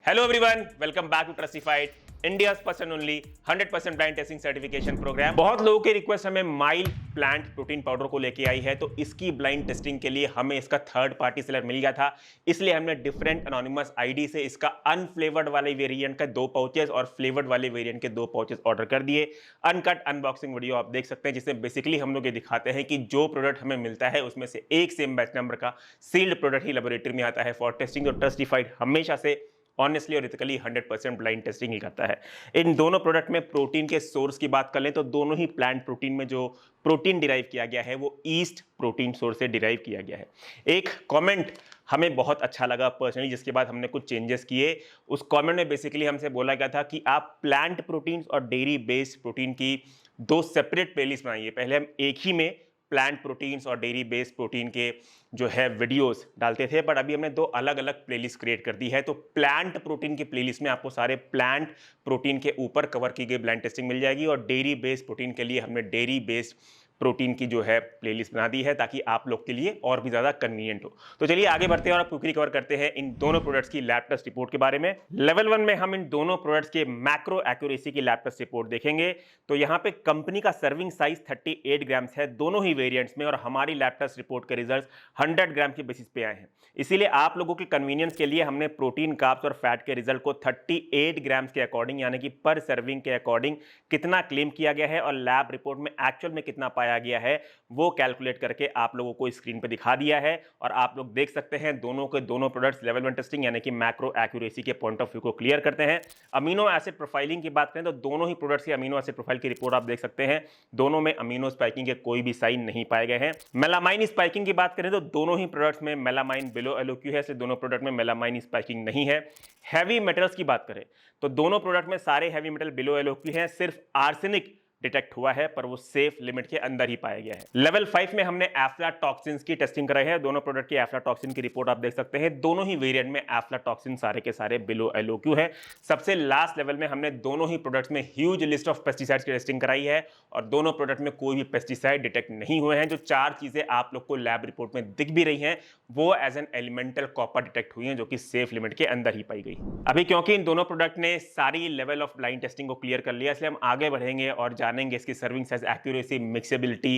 Hello everyone, welcome back to Trustified, India first and only 100% blind testing certification programme. बहुत लोगों की request हमें mild plant protein powder को लेके आई है, तो इसकी ब्लाइंड टेस्टिंग के लिए हमें इसका थर्ड पार्टी सेलर मिल गया था। इसलिए हमने डिफरेंट एनोनिमस आईडी से इसका अनफ्लेवर्ड वाले वेरिएंट का 2 पाउचेस और फ्लेवर्ड वाले वेरिएंट के 2 पाउचेस ऑर्डर कर दिए। अनकट अनबॉक्सिंग वीडियो आप देख सकते हैं, जिसमें बेसिकली हम लोग ये दिखाते हैं कि जो प्रोडक्ट हमें मिलता है उसमें से एक सेम बैच नंबर का सील्ड प्रोडक्ट ही लेबोरेटरी में आता है फॉर टेस्टिंग। तो ट्रस्टिफाइड हमेशा से ऑनेस्टली और इथिकली 100% ब्लाइंड टेस्टिंग ही करता है। इन दोनों प्रोडक्ट में प्रोटीन के सोर्स की बात कर लें तो दोनों ही प्लांट प्रोटीन में जो प्रोटीन डिराइव किया गया है वो ईस्ट प्रोटीन सोर्स से डिराइव किया गया है। एक कमेंट हमें बहुत अच्छा लगा पर्सनली, जिसके बाद हमने कुछ चेंजेस किए। उस कमेंट में बेसिकली हमसे बोला गया था कि आप प्लांट प्रोटीन्स और डेयरी बेस्ड प्रोटीन की 2 सेपरेट प्लेलिस्ट बनाइए। पहले हम एक ही में प्लांट प्रोटीन्स और डेयरी बेस्ड प्रोटीन के जो है वीडियोस डालते थे, बट अभी हमने 2 अलग अलग प्लेलिस्ट क्रिएट कर दी है। तो प्लांट प्रोटीन की प्लेलिस्ट में आपको सारे प्लांट प्रोटीन के ऊपर कवर की गई ब्लाइंड टेस्टिंग मिल जाएगी, और डेयरी बेस्ड प्रोटीन के लिए हमने डेयरी बेस्ड प्रोटीन की जो है प्लेलिस्ट बना दी है, ताकि आप लोग के लिए और भी ज्यादा कन्वीनियंट हो। तो चलिए आगे बढ़ते हैं और क्विकली कवर करते हैं इन दोनों प्रोडक्ट्स की लैब टेस्ट रिपोर्ट के बारे में। लेवल 1 में हम इन दोनों प्रोडक्ट्स के मैक्रो एक्यूरेसी की लैब टेस्ट रिपोर्ट देखेंगे। तो यहाँ पे कंपनी का सर्विंग साइज 38 ग्राम्स है दोनों ही वेरिएंट्स में, और हमारी लैब टेस्ट रिपोर्ट के रिजल्ट 100 ग्राम के बेसिस पे आए हैं। इसीलिए आप लोगों के कन्वीनियंस के लिए हमने प्रोटीन, कार्ब्स और फैट के रिजल्ट को 38 ग्राम्स के अकॉर्डिंग, यानी कि पर सर्विंग के अकॉर्डिंग कितना क्लेम किया गया है और लैब रिपोर्ट में एक्चुअल में कितना पाया गया है, वो कैलकुलेट करके आप लोगों को स्क्रीन पे दिखा दिया है। और आप लोग देख सकते हैं दोनों के दोनों प्रोडक्ट्स लेवल 1 टेस्टिंग यानी कि मैक्रो एक्यूरेसी के पॉइंट ऑफ व्यू को क्लियर करते हैं। अमीनो एसिड प्रोफाइलिंग की बात करें तो दोनों ही प्रोडक्ट्स की अमीनो एसिड प्रोफाइल की रिपोर्ट आप देख सकते हैं। दोनों में अमीनो स्पाइकिंग के कोई भी साइन नहीं पाए गए हैं। मेलामाइन स्पाइकिंग की बात करें तो दोनों ही प्रोडक्ट्स में मेलामाइन बिलो एलओक्यू है, इसलिए दोनों प्रोडक्ट में मेलामाइन स्पाइकिंग नहीं है। हैवी मेटल्स की बात करें तो दोनों प्रोडक्ट में सारे हैवी मेटल बिलो एलओक्यू हैं, सिर्फ आर्सेनिक डिटेक्ट हुआ है, पर वो सेफ लिमिट के अंदर ही पाया गया है। लेवल 5 में हमने एफ्लाटॉक्सिन्स की टेस्टिंग कराई है। दोनों प्रोडक्ट की एफ्लाटॉक्सिन की रिपोर्ट आप देख सकते हैं। दोनों ही वेरिएंट में एफ्लाटॉक्सिन सारे के सारे बिलो एलओक्यू है। सबसे लास्ट लेवल में हमने दोनों ही प्रोडक्ट्स में ह्यूज लिस्ट ऑफ पेस्टिसाइड्स की टेस्टिंग कराई है, और दोनों प्रोडक्ट में कोई भी पेस्टिसाइड डिटेक्ट नहीं हुए हैं। जो 4 चीजें आप लोग को लैब रिपोर्ट में दिख भी रही हैं, वो as an elemental copper detect हुई हैं, जो कि सेफ लिमिट के अंदर ही पाई गई। अभी क्योंकि इन दोनों प्रोडक्ट ने सारी लेवल ऑफ ब्लाइंड टेस्टिंग को क्लियर कर लिया, इसलिए हम आगे बढ़ेंगे और जानेंगे इसकी सर्विंग साइज, एक्यूरेसी, मिक्सेबिलिटी,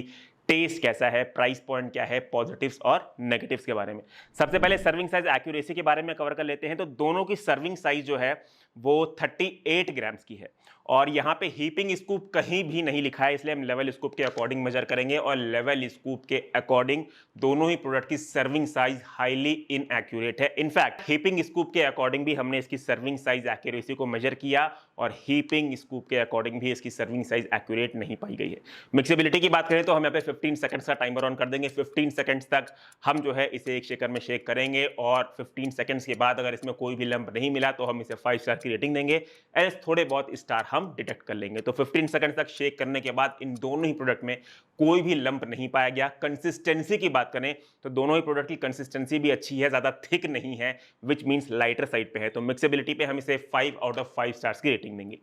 टेस्ट कैसा है, प्राइस पॉइंट क्या है, पॉजिटिव्स और नेगेटिव्स के बारे में। सबसे पहले सर्विंग साइज एक्यूरेसी के बारे में कवर कर लेते हैं। तो दोनों की सर्विंग साइज जो है वो 38 ग्राम्स की है, और यहाँ पे हीपिंग स्कूप कहीं भी नहीं लिखा है, इसलिए हम लेवल स्कूप के अकॉर्डिंग मेजर करेंगे, और लेवल स्कूप के अकॉर्डिंग दोनों ही प्रोडक्ट की सर्विंग साइज हाईली इनएक्यूरेट है। इनफैक्ट हीपिंग स्कूप के अकॉर्डिंग भी हमने इसकी सर्विंग साइज एक्यूरेसी को मेजर किया, और हीपिंग स्कूप के अकॉर्डिंग भी इसकी सर्विंग साइज एक्यूरेट नहीं पाई गई है। मिक्सेबिलिटी की बात करें तो हम यहाँ पे 15 सेकंड्स का टाइमर ऑन कर देंगे। 15 सेकंड्स तक हम जो है इसे एक शेकर में शेक करेंगे, और 15 सेकंड्स के बाद अगर इसमें कोई भी लंप नहीं मिला तो हम इसे 5 स्टार की रेटिंग देंगे, एल्स थोड़े बहुत स्टार हम डिटेक्ट कर लेंगे। तो 15 सेकंड तक शेक करने के बाद इन दोनों ही प्रोडक्ट में कोई भी लंप नहीं पाया गया। कंसिस्टेंसी की बात करें तो दोनों ही प्रोडक्ट की कंसिस्टेंसी भी अच्छी है, ज्यादा थिक नहीं है, विच मींस लाइटर साइड पे है। तो मिक्सेबिलिटी पे हम इसे 5 आउट ऑफ 5 स्टार्स की रेटिंग देंगे।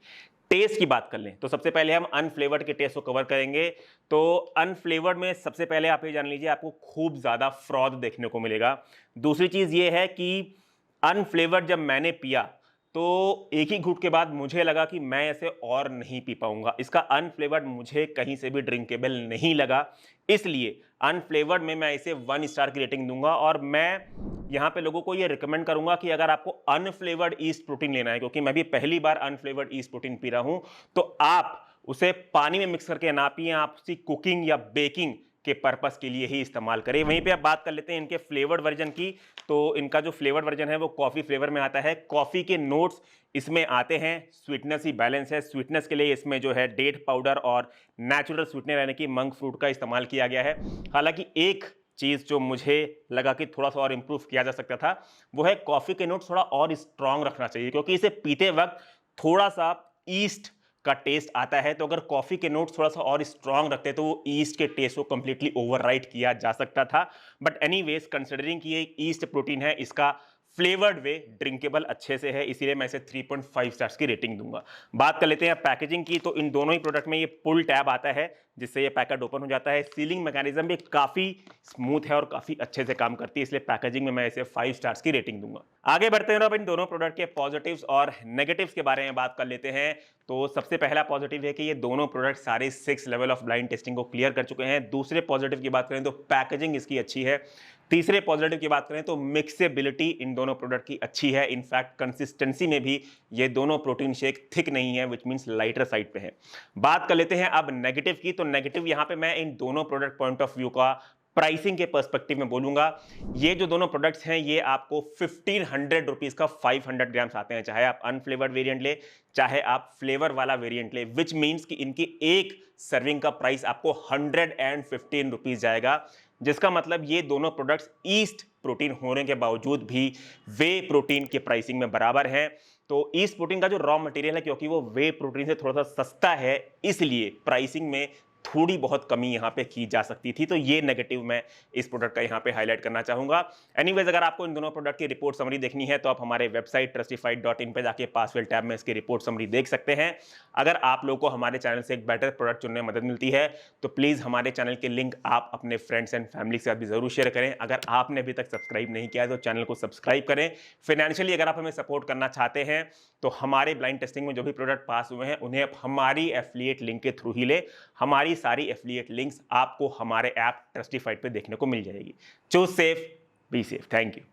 टेस्ट की बात कर लें तो सबसे पहले हम अनफ्लेवर्ड के टेस्ट को कवर करेंगे। तो अनफ्लेवर्ड में सबसे पहले आप ये जान लीजिए, आपको खूब ज्यादा फ्रॉद देखने को मिलेगा। दूसरी चीज ये है कि अनफ्लेवर्ड जब मैंने पिया तो एक ही घूंट के बाद मुझे लगा कि मैं इसे और नहीं पी पाऊंगा। इसका अनफ्लेवर्ड मुझे कहीं से भी ड्रिंकेबल नहीं लगा, इसलिए अनफ्लेवर्ड में मैं इसे 1 स्टार की रेटिंग दूंगा। और मैं यहाँ पे लोगों को ये रिकमेंड करूंगा कि अगर आपको अनफ्लेवर्ड ईस्ट प्रोटीन लेना है, क्योंकि मैं भी पहली बार अनफ्लेवर्ड ईस्ट प्रोटीन पी रहा हूं, तो आप उसे पानी में मिक्स करके ना पिए, आप उसी कुकिंग या बेकिंग के पर्पस के लिए ही इस्तेमाल करें। वहीं पे आप बात कर लेते हैं इनके फ्लेवर्ड वर्जन की। तो इनका जो फ्लेवर्ड वर्जन है वो कॉफी फ्लेवर में आता है। कॉफी के नोट्स इसमें आते हैं, स्वीटनेस ही बैलेंस है। स्वीटनेस के लिए इसमें जो है डेट पाउडर और नेचुरल स्वीटनर यानी कि मंक फ्रूट का इस्तेमाल किया गया है। हालांकि एक चीज जो मुझे लगा कि थोड़ा सा और इंप्रूव किया जा सकता था, वो है कॉफी के नोट थोड़ा और स्ट्रांग रखना चाहिए, क्योंकि इसे पीते वक्त थोड़ा सा ईस्ट का टेस्ट आता है। तो अगर कॉफी के नोट्स थोड़ा सा और स्ट्रांग रखते तो वो ईस्ट के टेस्ट को कंप्लीटली ओवरराइड किया जा सकता था। बट एनीवेज, कंसिडरिंग कि ये ईस्ट प्रोटीन है, इसका फ्लेवर्ड वे, ड्रिंकेबल अच्छे से है, इसीलिए मैं इसे 3.5 स्टार्स की रेटिंग दूंगा। बात कर लेते हैं पैकेजिंग की, तो इन दोनों ही प्रोडक्ट में ये पुल टैब आता है जिससे ये पैकेट ओपन हो जाता है। सीलिंग मैकेनिज्म भी काफी स्मूथ है और काफी अच्छे से काम करती है, इसलिए पैकेजिंग में मैं इसे 5 स्टार्स की रेटिंग दूंगा। आगे बढ़ते हैं और अब इन दोनों प्रोडक्ट के पॉजिटिव्स और नेगेटिव्स के बारे में बात कर लेते हैं। तो सबसे पहला पॉजिटिव है कि ये दोनों प्रोडक्ट सारे 6 लेवल ऑफ ब्लाइंड टेस्टिंग को क्लियर कर चुके हैं। दूसरे पॉजिटिव की बात करें तो पैकेजिंग इसकी अच्छी है। तीसरे पॉजिटिव की बात करें तो मिक्सेबिलिटी इन दोनों प्रोडक्ट की अच्छी है। इनफैक्ट कंसिस्टेंसी में भी ये दोनों प्रोटीन शेक थिक नहीं है, विच मींस लाइटर साइड पे है। बात कर लेते हैं अब नेगेटिव की, तो नेगेटिव यहां पे मैं इन दोनों प्रोडक्ट पॉइंट ऑफ व्यू का प्राइसिंग के पर्सपेक्टिव में बोलूंगा। ये जो दोनों प्रोडक्ट्स हैं ये आपको 1500 रुपीज का 500 ग्राम्स आते हैं, चाहे आप अनफ्लेवर्ड वेरिएंट ले चाहे आप फ्लेवर वाला वेरिएंट ले, विच मींस कि इनकी एक सर्विंग का प्राइस आपको 115 रुपीज जाएगा, जिसका मतलब ये दोनों प्रोडक्ट्स ईस्ट प्रोटीन होने के बावजूद भी वे प्रोटीन के प्राइसिंग में बराबर हैं। तो ईस्ट प्रोटीन का जो रॉ मटेरियल है, क्योंकि वो वे प्रोटीन से थोड़ा सा सस्ता है, इसलिए प्राइसिंग में थोड़ी बहुत कमी यहां पे की जा सकती थी। तो ये नेगेटिव मैं इस प्रोडक्ट का यहां पे हाईलाइट करना चाहूंगा। एनीवेज, अगर आपको इन दोनों प्रोडक्ट की रिपोर्ट समरी देखनी है तो आप हमारे वेबसाइट trustified.in पे जाके पासवेल टैब में इसकी रिपोर्ट समरी देख सकते हैं। अगर आप लोगों को हमारे चैनल से एक बेटर प्रोडक्ट चुनने में मदद मिलती है तो प्लीज हमारे चैनल के लिंक आप अपने फ्रेंड्स एंड फैमिली के साथ भी जरूर शेयर करें। अगर आपने अभी तक सब्सक्राइब नहीं किया है तो चैनल को सब्सक्राइब करें। फाइनेंशियली अगर आप हमें सपोर्ट करना चाहते हैं तो हमारे ब्लाइंड टेस्टिंग में जो भी प्रोडक्ट पास हुए हैं उन्हें आप हमारी एफिलिएट लिंक के थ्रू ही ले। हमारी सारी एफिलिएट लिंक्स आपको हमारे ऐप ट्रस्टिफाइड पे देखने को मिल जाएगी। Choose safe, be safe. Thank you.